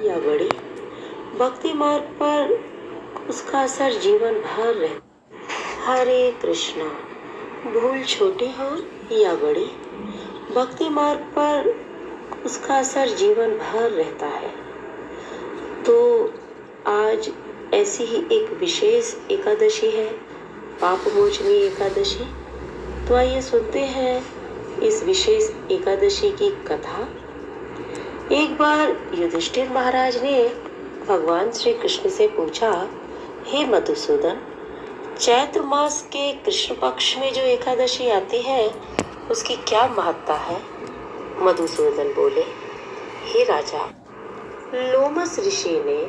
या बड़ी, भक्ति मार्ग पर उसका असर जीवन भर रहता। हरे कृष्णा। भूल छोटी हो या बड़ी, भक्ति मार्ग पर उसका असर जीवन भर रहता है। तो आज ऐसी ही एक विशेष एकादशी है, पाप मोचनी एकादशी। तो आइए सुनते हैं इस विशेष एकादशी की कथा। एक बार युधिष्ठिर महाराज ने भगवान श्री कृष्ण से पूछा, हे मधुसूदन, चैत्र मास के कृष्ण पक्ष में जो एकादशी आती है उसकी क्या महत्ता है? मधुसूदन बोले, हे राजा, लोमस ऋषि ने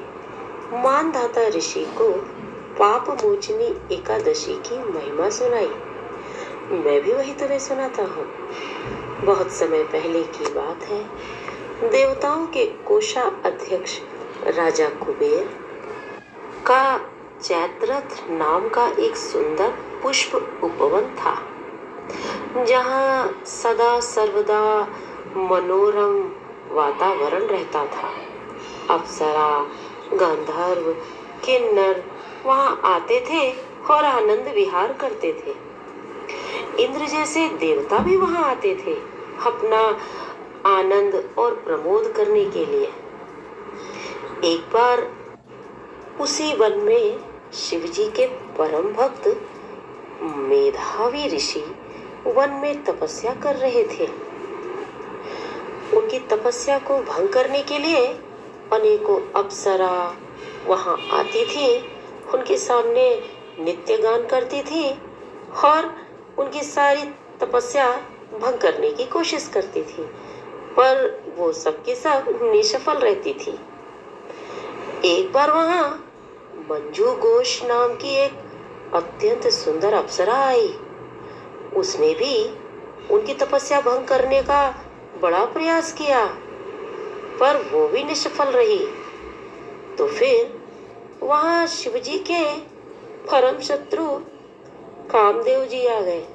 मानधाता ऋषि को पाप मोचनी एकादशी की महिमा सुनाई। मैं भी वही तुम्हें सुनाता हूँ। बहुत समय पहले की बात है। देवताओं के कोषा अध्यक्ष राजा कुबेर का चैत्ररथ नाम का एक सुंदर पुष्प उपवन था, जहाँ सदा सर्वदा मनोरम वातावरण रहता था। अप्सरा, गंधर्व, किन्नर वहाँ आते थे और आनंद विहार करते थे। इंद्र जैसे देवता भी वहाँ आते थे अपना आनंद और प्रमोद करने के लिए। एक बार उसी वन में शिवजी के परम भक्त मेधावी ऋषि वन में तपस्या कर रहे थे। उनकी तपस्या को भंग करने के लिए अनेकों अप्सरा वहां आती थी, उनके सामने नित्य गान करती थी और उनकी सारी तपस्या भंग करने की कोशिश करती थी, पर वो सबके सब निष्फल रहती थी। एक बार वहां मंजू घोष नाम की एक अत्यंत सुंदर अप्सरा आई। उसने भी उनकी तपस्या भंग करने का बड़ा प्रयास किया, पर वो भी निष्फल रही। तो फिर वहां शिवजी के परम शत्रु कामदेव जी आ गए।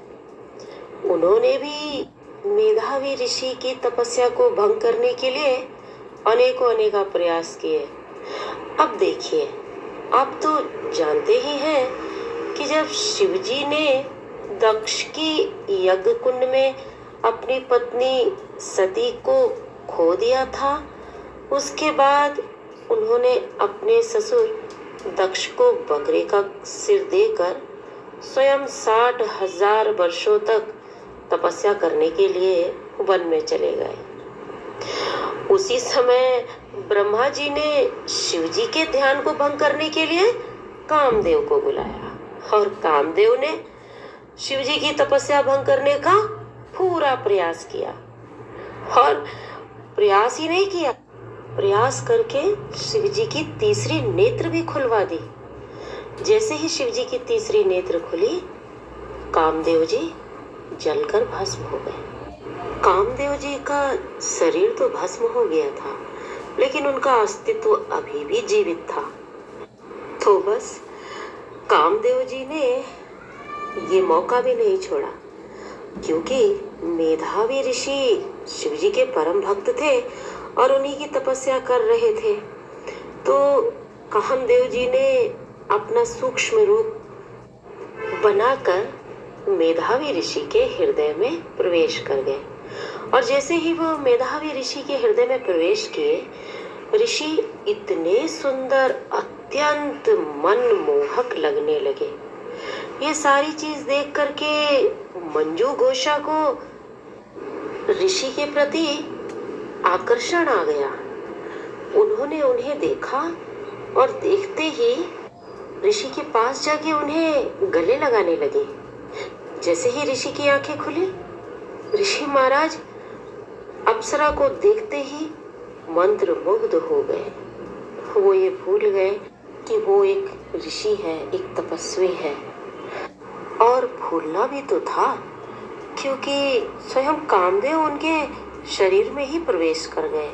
उन्होंने भी मेधावी ऋषि की तपस्या को भंग करने के लिए अनेकों अनेका प्रयास किए। अब देखिए, आप तो जानते ही हैं कि जब शिवजी ने दक्ष की यज्ञ कुंड में अपनी पत्नी सती को खो दिया था, उसके बाद उन्होंने अपने ससुर दक्ष को बकरे का सिर देकर स्वयं 60,000 वर्षों तक तपस्या करने के लिए वन में चले गए। उसी समय ब्रह्मा जी ने शिवजी के ध्यान को भंग करने के लिए कामदेव को बुलाया और कामदेव ने शिवजी की तपस्या भंग करने का पूरा प्रयास किया। और प्रयास ही नहीं किया, प्रयास करके शिवजी की तीसरी नेत्र भी खुलवा दी। जैसे ही शिवजी की तीसरी नेत्र खुली, कामदेव जी जलकर भस्म हो गए। कामदेव जी का शरीर तो भस्म हो गया था, लेकिन उनका अस्तित्व अभी भी जीवित था। तो बस कामदेव जी ने ये मौका भी नहीं छोड़ा, क्योंकि मेधावी ऋषि शिवजी के परम भक्त थे और उन्हीं की तपस्या कर रहे थे। तो कामदेव जी ने अपना सूक्ष्म रूप बनाकर मेधावी ऋषि के हृदय में प्रवेश कर गए। और जैसे ही वो मेधावी ऋषि के हृदय में प्रवेश किए, ऋषि इतने सुंदर, अत्यंत मनमोहक लगने लगे। ये सारी चीज देख करके मंजू घोषा को ऋषि के प्रति आकर्षण आ गया। उन्होंने उन्हें देखा और देखते ही ऋषि के पास जाके उन्हें गले लगाने लगे। जैसे ही ऋषि की आंखें खुली, ऋषि महाराज अप्सरा को देखते ही मंत्र मुग्ध हो गए। वो ये भूल गए कि वो एक ऋषि है, एक तपस्वी है। और भूलना भी तो था, क्योंकि स्वयं कामदेव उनके शरीर में ही प्रवेश कर गए।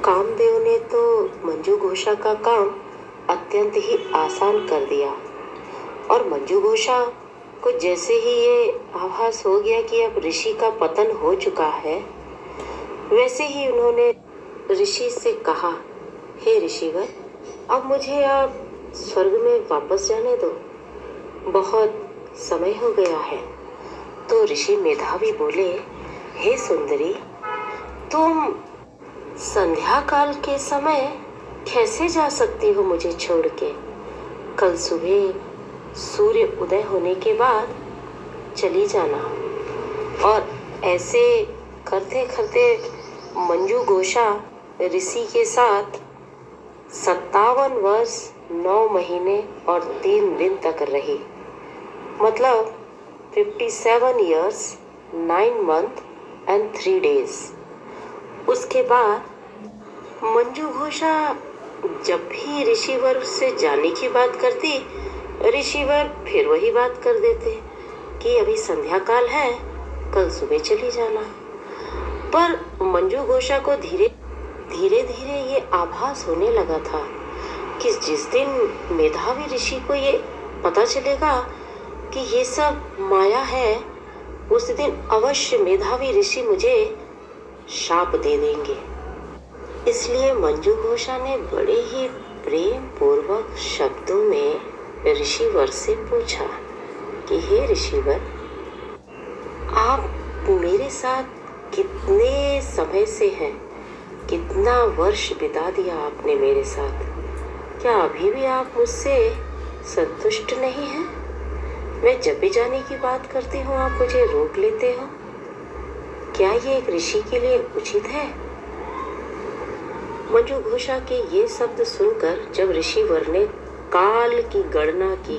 कामदेव ने तो मंजू घोषा का काम अत्यंत ही आसान कर दिया। और मंजू घोषा को जैसे ही ये आभास हो गया कि अब ऋषि का पतन हो चुका है, वैसे ही उन्होंने ऋषि से कहा, हे ऋषिवर, अब मुझे आप स्वर्ग में वापस जाने दो, बहुत समय हो गया है। तो ऋषि मेधावी बोले, हे सुंदरी, तुम संध्या काल के समय कैसे जा सकती हो मुझे छोड़ के? कल सुबह सूर्य उदय होने के बाद चली जाना। और ऐसे करते करते मंजू घोषा ऋषि के साथ 57 वर्ष 9 महीने और 3 दिन तक रही। मतलब 57 years 9 month and 3 days। उसके बाद मंजू घोषा जब भी ऋषिवर से जाने की बात करती, ऋषिवर फिर वही बात कर देते कि अभी संध्या काल है, कल सुबह चली जाना। पर मंजू घोषा को धीरे धीरे ये आभास होने लगा था कि जिस दिन मेधावी ऋषि को ये पता चलेगा कि ये सब माया है, उस दिन अवश्य मेधावी ऋषि मुझे शाप दे देंगे। इसलिए मंजू घोषा ने बड़े ही प्रेम पूर्वक शब्दों में ऋषिवर से पूछा कि हे ऋषिवर, आप मेरे साथ कितने समय से हैं? कितना वर्ष बिता दिया आपने मेरे साथ? क्या अभी भी आप मुझसे संतुष्ट नहीं हैं? मैं जब भी जाने की बात करती हूँ आप मुझे रोक लेते हो। क्या ये एक ऋषि के लिए उचित है? मंजू घोषा के ये शब्द सुनकर जब ऋषिवर ने काल की गणना की,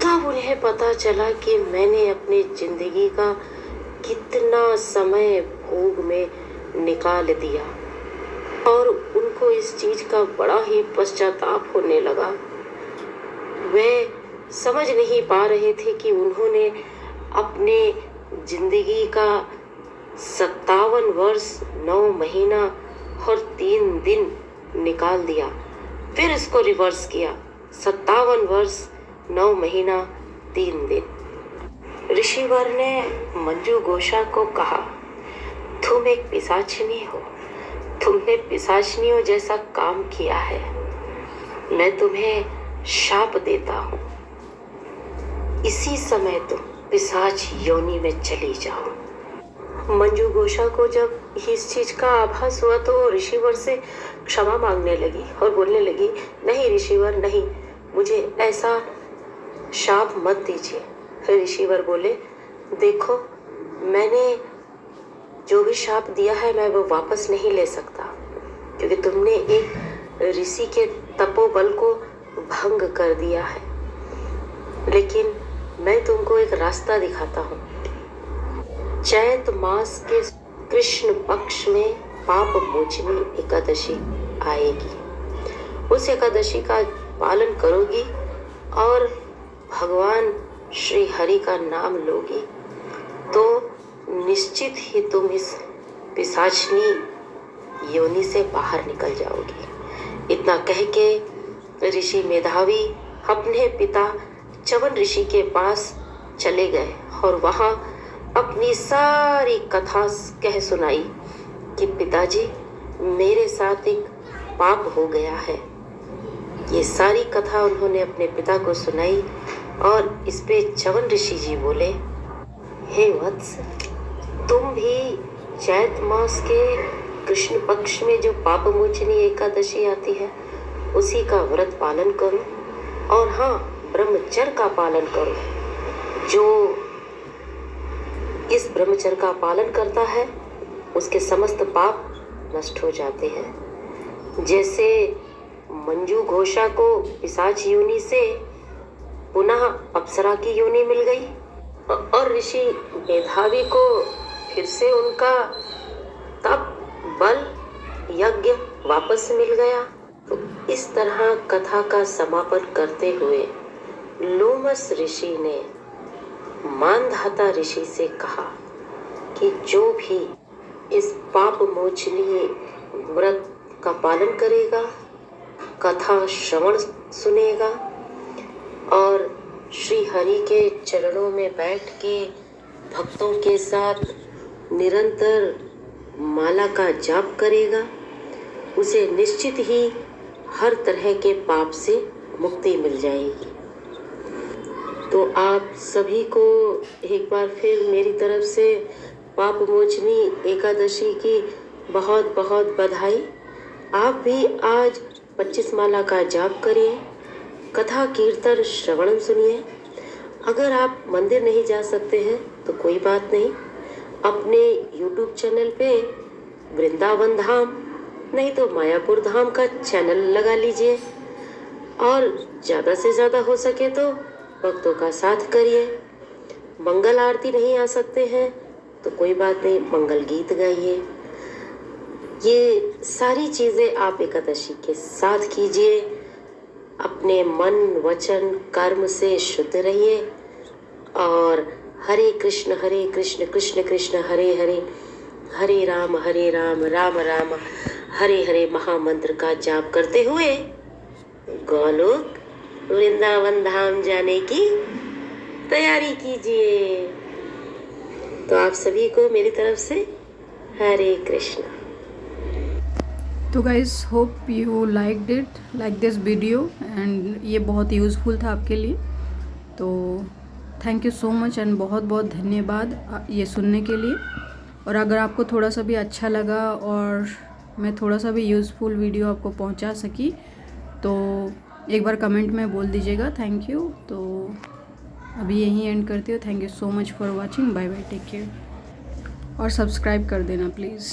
तब उन्हें पता चला कि मैंने अपनी जिंदगी का कितना समय भोग में निकाल दिया। और उनको इस चीज का बड़ा ही पश्चाताप होने लगा। वे समझ नहीं पा रहे थे कि उन्होंने अपने जिंदगी का 57 वर्ष 9 महीना और 3 दिन निकाल दिया। फिर इसको रिवर्स किया, 57 वर्ष 9 महीना 3 दिन। ऋषिवर ने मंजू घोषा को कहा, तुम एक पिशाचिनी हो, तुमने पिशाचिनियों जैसा काम किया है। मैं तुम्हें शाप देता हूँ, इसी समय तुम पिशाच योनि में चली जाओ। मंजू घोषा को जब इस चीज का आभास हुआ तो ऋषिवर से क्षमा मांगने लगी और बोलने लगी, नहीं ऋषिवर नहीं, मुझे ऐसा शाप मत दीजिए। ऋषिवर बोले, देखो, मैंने जो भी शाप दिया है मैं वो वापस नहीं ले सकता, क्योंकि तुमने एक ऋषि के तपोबल को भंग कर दिया है। लेकिन मैं तुमको एक रास्ता दिखाता हूँ। चैत मास के कृष्ण पक्ष में पाप मोचनी एकादशी आएगी। उस एकादशी का पालन करोगी और भगवान श्री हरि का नाम लोगी तो निश्चित ही तुम इस पिशाचनी योनि से बाहर निकल जाओगी। इतना कह के ऋषि मेधावी अपने पिता च्यवन ऋषि के पास चले गए और वहाँ अपनी सारी कथा कह सुनाई कि पिताजी, मेरे साथ एक पाप हो गया है। ये सारी कथा उन्होंने अपने पिता को सुनाई और इस पे च्यवन ऋषि जी बोले, हे वत्स, तुम भी चैत मास के कृष्ण पक्ष में जो पाप मोचनी एकादशी आती है उसी का व्रत पालन करो और हाँ, ब्रह्मचर्य का पालन करो। जो इस ब्रह्मचर्य का पालन करता है उसके समस्त पाप नष्ट हो जाते हैं। जैसे मंजू घोषा को पिशाच योनि से पुनः अप्सरा की योनि मिल गई और ऋषि मेधावी को फिर से उनका तप बल यज्ञ वापस मिल गया। तो इस तरह कथा का समापन करते हुए लोमस ऋषि ने मानधाता ऋषि से कहा कि जो भी इस पाप मोचनी व्रत का पालन करेगा, कथा श्रवण सुनेगा और श्री हरि के चरणों में बैठ के भक्तों के साथ निरंतर माला का जाप करेगा उसे निश्चित ही हर तरह के पाप से मुक्ति मिल जाएगी। तो आप सभी को एक बार फिर मेरी तरफ से पाप मोचनी एकादशी की बहुत बहुत बधाई। आप भी आज 25 माला का जाप करिए, कथा कीर्तन श्रवण सुनिए। अगर आप मंदिर नहीं जा सकते हैं तो कोई बात नहीं, अपने YouTube चैनल पे वृंदावन धाम नहीं तो मायापुर धाम का चैनल लगा लीजिए और ज़्यादा से ज़्यादा हो सके तो भक्तों का साथ करिए। मंगल आरती नहीं आ सकते हैं तो कोई बात नहीं, मंगल गीत गाइए। ये सारी चीज़ें आप एकादशी के साथ कीजिए। अपने मन वचन कर्म से शुद्ध रहिए और हरे कृष्ण कृष्ण कृष्ण हरे हरे, हरे राम राम राम हरे हरे महामंत्र का जाप करते हुए गोलोक वृंदावन धाम जाने की तैयारी कीजिए। तो आप सभी को मेरी तरफ से हरे कृष्ण। तो guys hope you like this video and ये बहुत यूज़फुल था आपके लिए। तो thank you so much and बहुत बहुत धन्यवाद ये सुनने के लिए। और अगर आपको थोड़ा सा भी अच्छा लगा और मैं थोड़ा सा भी यूज़फुल वीडियो आपको पहुंचा सकी तो एक बार कमेंट में बोल दीजिएगा। Thank you. तो अभी यहीं एंड करती हूँ। Thank you so much for watching. Bye bye, take care और सब्सक्राइब कर देना प्लीज़।